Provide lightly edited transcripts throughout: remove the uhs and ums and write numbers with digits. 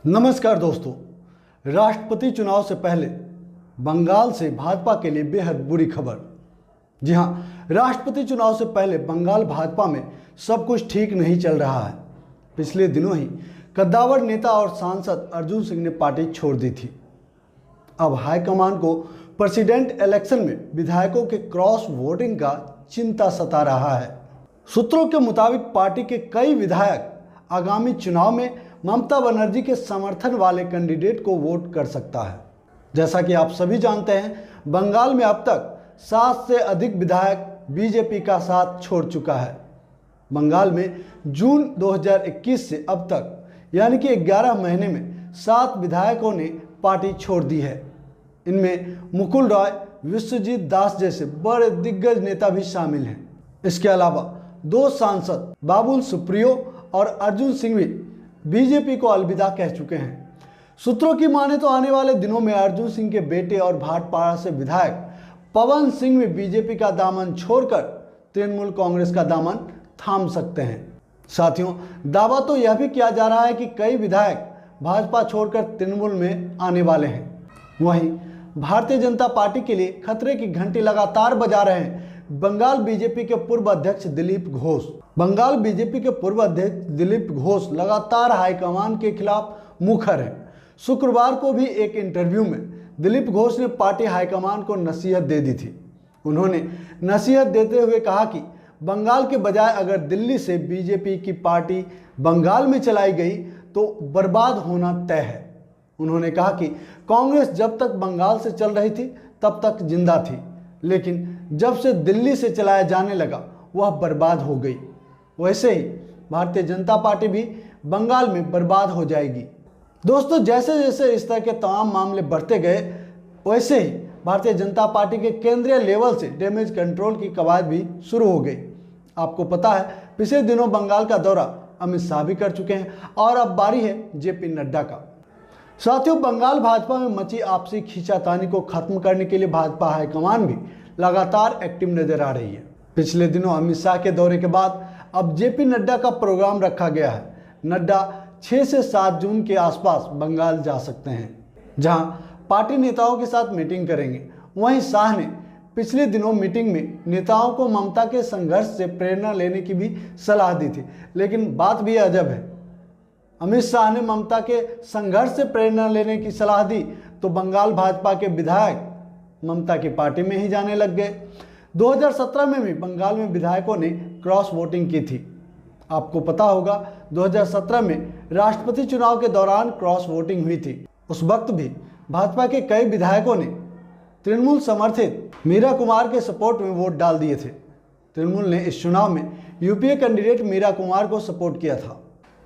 नमस्कार दोस्तों, राष्ट्रपति चुनाव से पहले बंगाल से भाजपा के लिए बेहद बुरी खबर। जी हां, राष्ट्रपति चुनाव से पहले बंगाल भाजपा में सब कुछ ठीक नहीं चल रहा है। पिछले दिनों ही कद्दावर नेता और सांसद अर्जुन सिंह ने पार्टी छोड़ दी थी। अब हाईकमान को प्रेसिडेंट इलेक्शन में विधायकों के क्रॉस वोटिंग का चिंता सता रहा है। सूत्रों के मुताबिक पार्टी के कई विधायक आगामी चुनाव में ममता बनर्जी के समर्थन वाले कैंडिडेट को वोट कर सकता है। जैसा कि आप सभी जानते हैं, बंगाल में अब तक 7 से अधिक विधायक बीजेपी का साथ छोड़ चुका है। बंगाल में जून 2021 से अब तक यानी कि 11 महीने में 7 विधायकों ने पार्टी छोड़ दी है। इनमें मुकुल रॉय, विश्वजीत दास जैसे बड़े दिग्गज नेता भी शामिल हैं। इसके अलावा 2 सांसद बाबुल सुप्रियो और अर्जुन सिंह भी बीजेपी को अलविदा कह चुके हैं। सूत्रों की माने तो आने वाले दिनों में अर्जुन सिंह के बेटे और भाटपाड़ा से विधायक पवन सिंह भी बीजेपी का दामन छोड़कर तृणमूल कांग्रेस का दामन थाम सकते हैं। साथियों, दावा तो यह भी किया जा रहा है कि कई विधायक भाजपा छोड़कर तृणमूल में आने वाले हैं। वहीं भारतीय जनता पार्टी के लिए खतरे की घंटी लगातार बजा रहे हैं बंगाल बीजेपी के पूर्व अध्यक्ष दिलीप घोष। बंगाल बीजेपी के पूर्व अध्यक्ष दिलीप घोष लगातार हाईकमान के खिलाफ मुखर हैं। शुक्रवार को भी एक इंटरव्यू में दिलीप घोष ने पार्टी हाईकमान को नसीहत दे दी थी। उन्होंने नसीहत देते हुए कहा कि बंगाल के बजाय अगर दिल्ली से बीजेपी की पार्टी बंगाल में चलाई गई तो बर्बाद होना तय है। उन्होंने कहा कि कांग्रेस जब तक बंगाल से चल रही थी तब तक जिंदा थी, लेकिन जब से दिल्ली से चलाया जाने लगा वह बर्बाद हो गई। वैसे ही भारतीय जनता पार्टी भी बंगाल में बर्बाद हो जाएगी। दोस्तों, जैसे जैसे इस तरह के तमाम मामले बढ़ते गए, वैसे ही भारतीय जनता पार्टी के केंद्रीय लेवल से डैमेज कंट्रोल की कवायद भी शुरू हो गई। आपको पता है, पिछले दिनों बंगाल का दौरा अमित शाह भी कर चुके हैं और अब बारी है जेपी नड्डा का। साथियों, बंगाल भाजपा में मची आपसी खींचातानी को खत्म करने के लिए भाजपा हाईकमान भी लगातार एक्टिव नजर आ रही है। पिछले दिनों अमित शाह के दौरे के बाद अब जेपी नड्डा का प्रोग्राम रखा गया है। नड्डा 6 से 7 जून के आसपास बंगाल जा सकते हैं, जहां पार्टी नेताओं के साथ मीटिंग करेंगे। वहीं शाह ने पिछले दिनों मीटिंग में नेताओं को ममता के संघर्ष से प्रेरणा लेने की भी सलाह दी थी। लेकिन बात भी अजब है, अमित शाह ने ममता के संघर्ष से प्रेरणा लेने की सलाह दी तो बंगाल भाजपा के विधायक ममता की पार्टी में ही जाने लग गए। 2017 में भी बंगाल में विधायकों ने क्रॉस वोटिंग की थी। आपको पता होगा, 2017 में राष्ट्रपति चुनाव के दौरान क्रॉस वोटिंग हुई थी। उस वक्त भी भाजपा के कई विधायकों ने तृणमूल समर्थित मीरा कुमार के सपोर्ट में वोट डाल दिए थे। तृणमूल ने इस चुनाव में यूपीए कैंडिडेट मीरा कुमार को सपोर्ट किया था।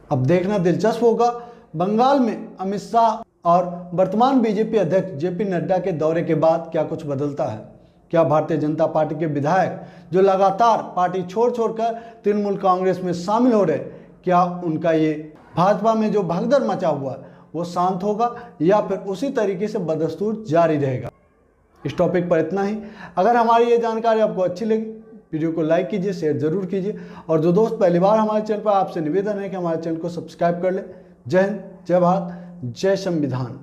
अब देखना दिलचस्प होगा बंगाल में अमित शाह और वर्तमान बीजेपी अध्यक्ष जेपी नड्डा के दौरे के बाद क्या कुछ बदलता है। क्या भारतीय जनता पार्टी के विधायक जो लगातार पार्टी छोड़ छोड़कर तृणमूल कांग्रेस में शामिल हो रहे, क्या उनका ये भाजपा में जो भगदड़ मचा हुआ है वो शांत होगा या फिर उसी तरीके से बदस्तूर जारी रहेगा। इस टॉपिक पर इतना ही। अगर हमारी ये जानकारी आपको अच्छी लगी, वीडियो को लाइक कीजिए, शेयर जरूर कीजिए और जो दोस्त पहली बार हमारे चैनल पर, आपसे निवेदन है कि हमारे चैनल को सब्सक्राइब कर ले। जय हिंद, जय भारत, जय संविधान।